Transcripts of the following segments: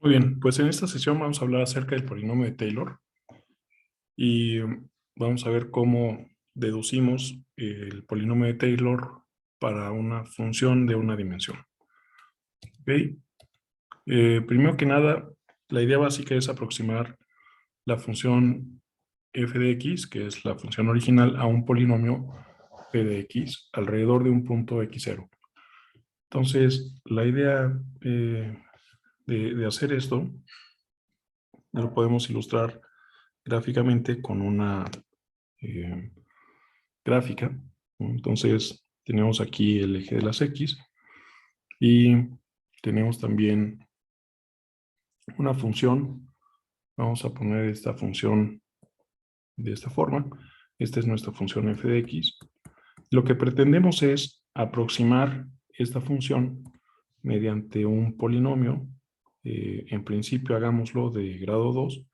Muy bien, pues en esta sesión vamos a hablar acerca del polinomio de Taylor y vamos a ver cómo deducimos el polinomio de Taylor para una función de una dimensión. ¿Ok? Primero que nada, la idea básica es aproximar la función f de x, que es la función original, a un polinomio p de x alrededor de un punto x0. Entonces, la idea de hacer esto lo podemos ilustrar gráficamente con una eh, gráfica, ¿no? Entonces, tenemos aquí el eje de las X y tenemos también una función. Vamos a poner esta función de esta forma. Esta es nuestra función f de x. Lo que pretendemos es aproximar esta función mediante un polinomio. En principio, hagámoslo de grado 2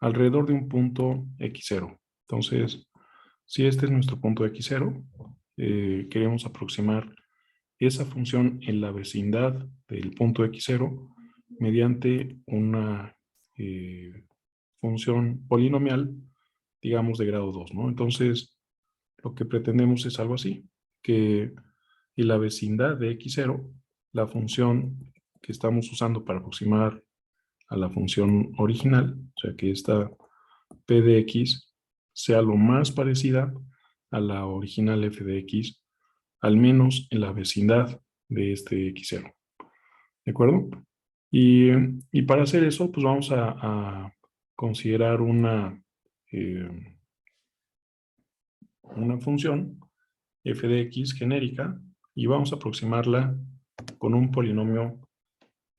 alrededor de un punto x0. Entonces, si este es nuestro punto x0, queremos aproximar esa función en la vecindad del punto x0 mediante una función polinomial, digamos, de grado 2, ¿no? Entonces, lo que pretendemos es algo así, que en la vecindad de x0, la función que estamos usando para aproximar a la función original, o sea, que esta p de x sea lo más parecida a la original f de x, al menos en la vecindad de este x0. ¿De acuerdo? Y para hacer eso, pues vamos a considerar una función f de x genérica y vamos a aproximarla con un polinomio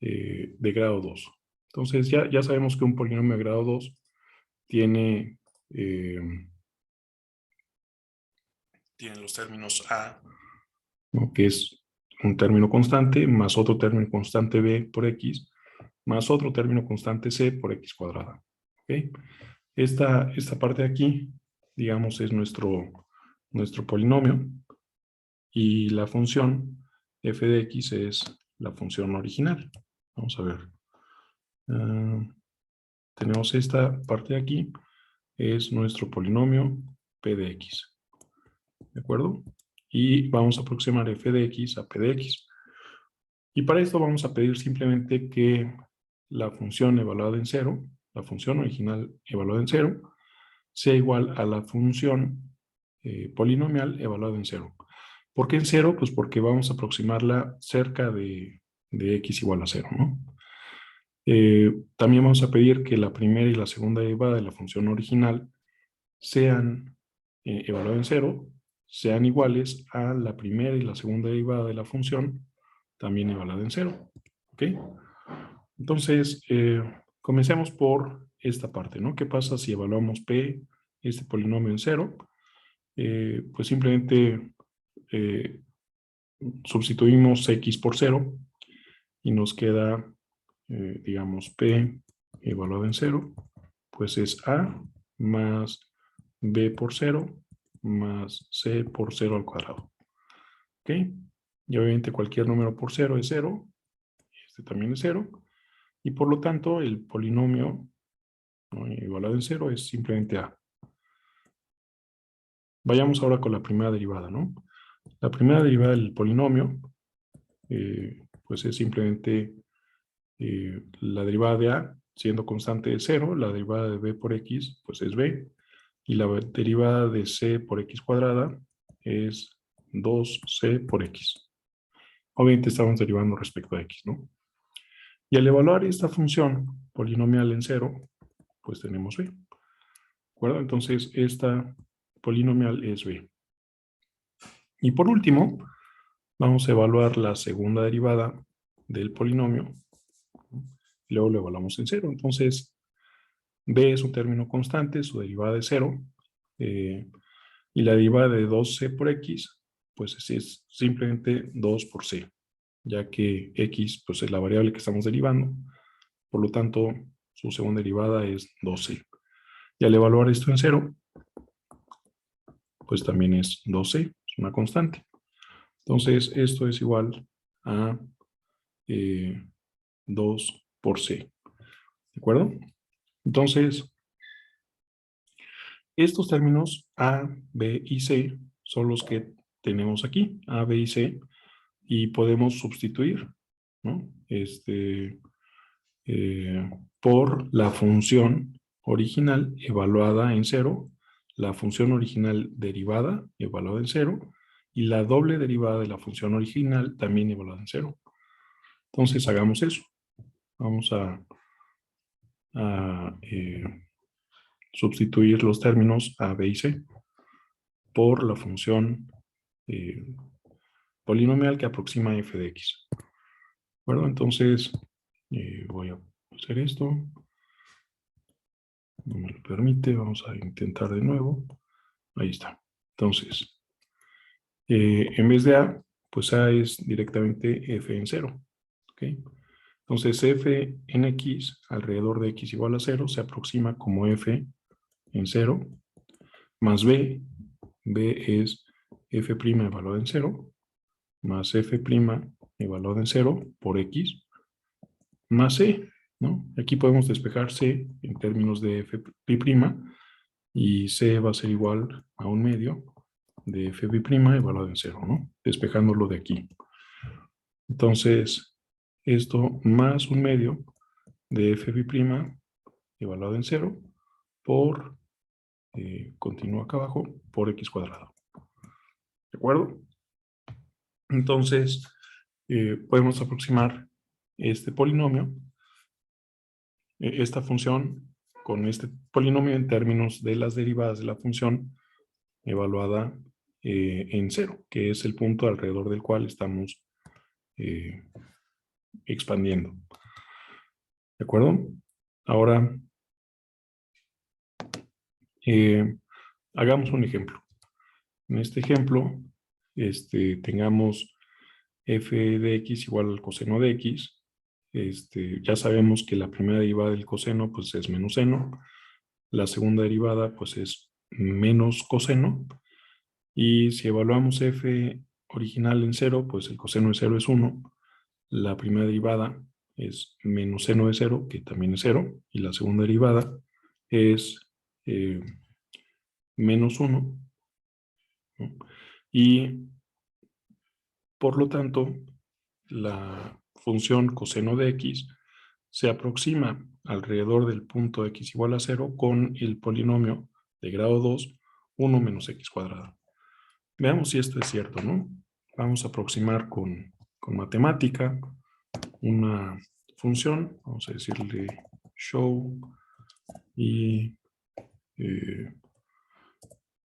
de grado 2. Entonces ya sabemos que un polinomio de grado 2 tiene, eh, tiene los términos a, ¿no?, que es un término constante, más otro término constante b por x, más otro término constante c por x cuadrada. ¿Okay? Esta parte de aquí, digamos, es nuestro polinomio y la función f de x es la función original. Vamos a ver. Tenemos esta parte de aquí, es nuestro polinomio p de x. ¿De acuerdo? Y vamos a aproximar f de x a p de x. Y para esto vamos a pedir simplemente que la función evaluada en 0, la función original evaluada en 0, sea igual a la función polinomial evaluada en 0. ¿Por qué en 0? Pues porque vamos a aproximarla cerca de x igual a 0, ¿no? También vamos a pedir que la primera y la segunda derivada de la función original sean evaluadas en 0, sean iguales a la primera y la segunda derivada de la función también evaluada en 0. ¿Ok? Entonces, comencemos por esta parte, ¿no? ¿Qué pasa si evaluamos p, este polinomio, en 0? Pues simplemente eh, sustituimos x por 0 y nos queda, digamos, p evaluado en 0, pues es a más b por 0 más c por 0 al cuadrado. ¿Ok? Y obviamente cualquier número por 0 es 0, este también es 0, y por lo tanto el polinomio, ¿no?, igualado en 0 es simplemente a. Vayamos ahora con la primera derivada, ¿no? La primera derivada del polinomio, pues es simplemente la derivada de a, siendo constante es 0, la derivada de b por x, pues es b, y la derivada de c por x cuadrada es 2c por x. Obviamente estamos derivando respecto a x, ¿no? Y al evaluar esta función polinomial en 0, pues tenemos b. ¿De acuerdo? Entonces, esta polinomial es b. Y por último, vamos a evaluar la segunda derivada del polinomio. Y luego lo evaluamos en 0. Entonces, b es un término constante, su derivada es 0. Y la derivada de 2c por x, pues es simplemente 2 por c, ya que x, pues, es la variable que estamos derivando. Por lo tanto, su segunda derivada es 2c. Y al evaluar esto en 0, pues también es 2c, es una constante. Entonces, esto es igual a 2 por c. ¿De acuerdo? Entonces, estos términos A, B y C son los que tenemos aquí, A, B y C, y podemos sustituir, ¿no? Por la función original evaluada en cero, la función original derivada evaluada en cero, y la doble derivada de la función original también evaluada en cero. Entonces, hagamos eso. Vamos a sustituir los términos A, B y C por la función eh, polinomial que aproxima f de x. Bueno, entonces voy a hacer esto. No me lo permite. Vamos a intentar de nuevo. Ahí está. Entonces, en vez de A, pues A es directamente f en cero. ¿Ok? Entonces, f en x alrededor de x igual a 0 se aproxima como f en 0 más b. B es f' evaluado en 0 más f' evaluado en 0 por x más c, ¿no? Aquí podemos despejar c en términos de f' y c va a ser igual a un medio de f' evaluado en 0, ¿no? Despejándolo de aquí. Entonces, esto más un medio de f' evaluado en 0 por, continúa acá abajo, por x cuadrado. ¿De acuerdo? Entonces, podemos aproximar este polinomio, esta función, con este polinomio en términos de las derivadas de la función evaluada en 0, que es el punto alrededor del cual estamos expandiendo. ¿De acuerdo? Ahora, hagamos un ejemplo. En este ejemplo, tengamos f de x igual al coseno de x. Ya sabemos que la primera derivada del coseno pues es menos seno. La segunda derivada pues es menos coseno. Y si evaluamos f original en 0, pues el coseno de 0 es 1. La primera derivada es menos seno de 0, que también es 0. Y la segunda derivada es menos 1. ¿No? Y por lo tanto, la función coseno de x se aproxima alrededor del punto x igual a 0 con el polinomio de grado 2, 1 menos x cuadrado. Veamos si esto es cierto, ¿no? Vamos a aproximar con matemática una función. Vamos a decirle show y le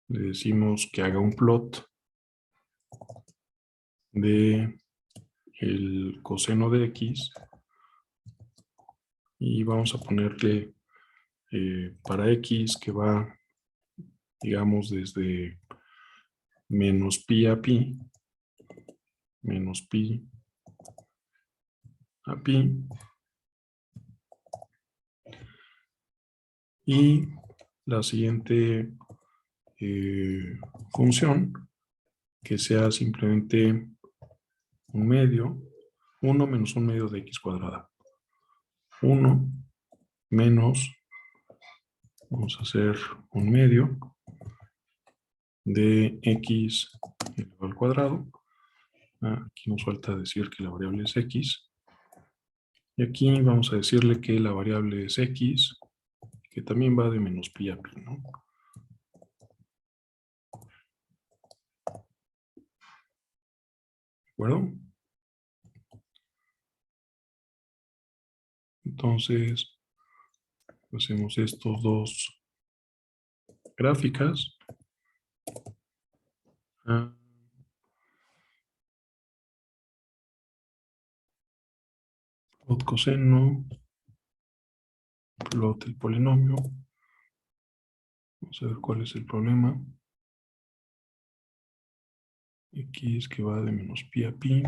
decimos que haga un plot de el coseno de x y vamos a ponerle para x que va, digamos, desde menos pi a pi, menos pi a pi, y la siguiente función que sea simplemente un medio, 1 menos un medio de x cuadrada. 1 menos, vamos a hacer un medio de x elevado al cuadrado. Aquí nos falta decir que la variable es x. Y aquí vamos a decirle que la variable es x, que también va de menos pi a pi, ¿no? ¿De acuerdo? Entonces, hacemos estos dos gráficas. Plot coseno, plot el polinomio. Vamos a ver cuál es el problema. X que va de menos pi a pi.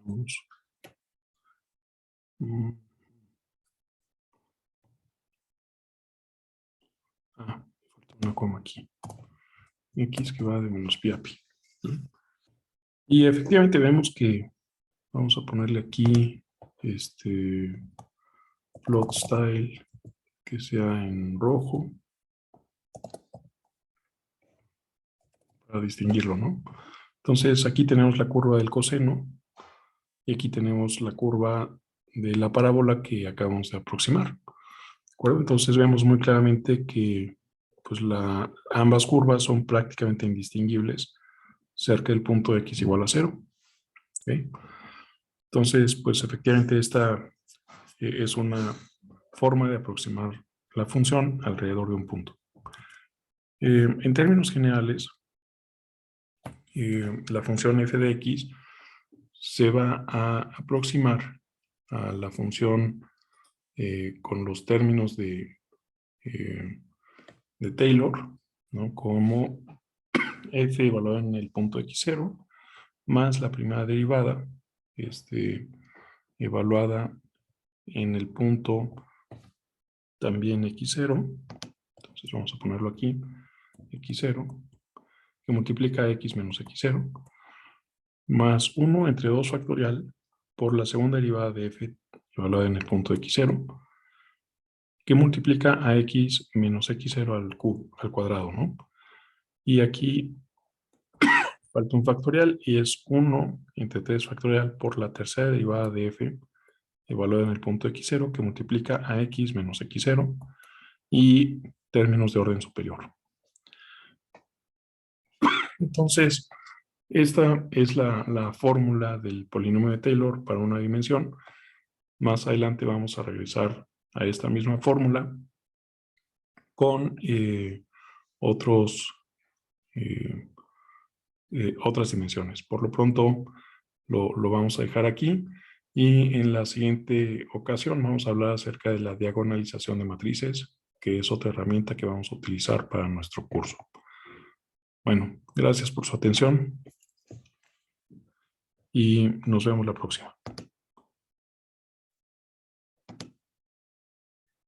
Vamos. falta una coma aquí. X que va de menos pi a pi. Y efectivamente vemos que vamos a ponerle aquí plot style que sea en rojo para distinguirlo, ¿no? Entonces aquí tenemos la curva del coseno y aquí tenemos la curva de la parábola que acabamos de aproximar. ¿De acuerdo? Entonces vemos muy claramente que pues ambas curvas son prácticamente indistinguibles cerca del punto x igual a 0. ¿Okay? Entonces, pues efectivamente esta es una forma de aproximar la función alrededor de un punto. En términos generales, la función f de x se va a aproximar a la función con los términos de Taylor, ¿no? Como f evaluada en el punto x0 más la primera derivada evaluada en el punto también x0. Entonces vamos a ponerlo aquí, x0, que multiplica x menos x0, más 1 entre 2 factorial por la segunda derivada de f evaluada en el punto x0, que multiplica a x menos x0 al cuadrado, ¿no? Y aquí falta un factorial y es 1 entre 3 factorial por la tercera derivada de f evaluada en el punto x0, que multiplica a x menos x0 y términos de orden superior. Entonces, esta es la fórmula del polinomio de Taylor para una dimensión. Más adelante vamos a regresar a esta misma fórmula con otras dimensiones. Por lo pronto lo vamos a dejar aquí y en la siguiente ocasión vamos a hablar acerca de la diagonalización de matrices, que es otra herramienta que vamos a utilizar para nuestro curso. Bueno, gracias por su atención y nos vemos la próxima.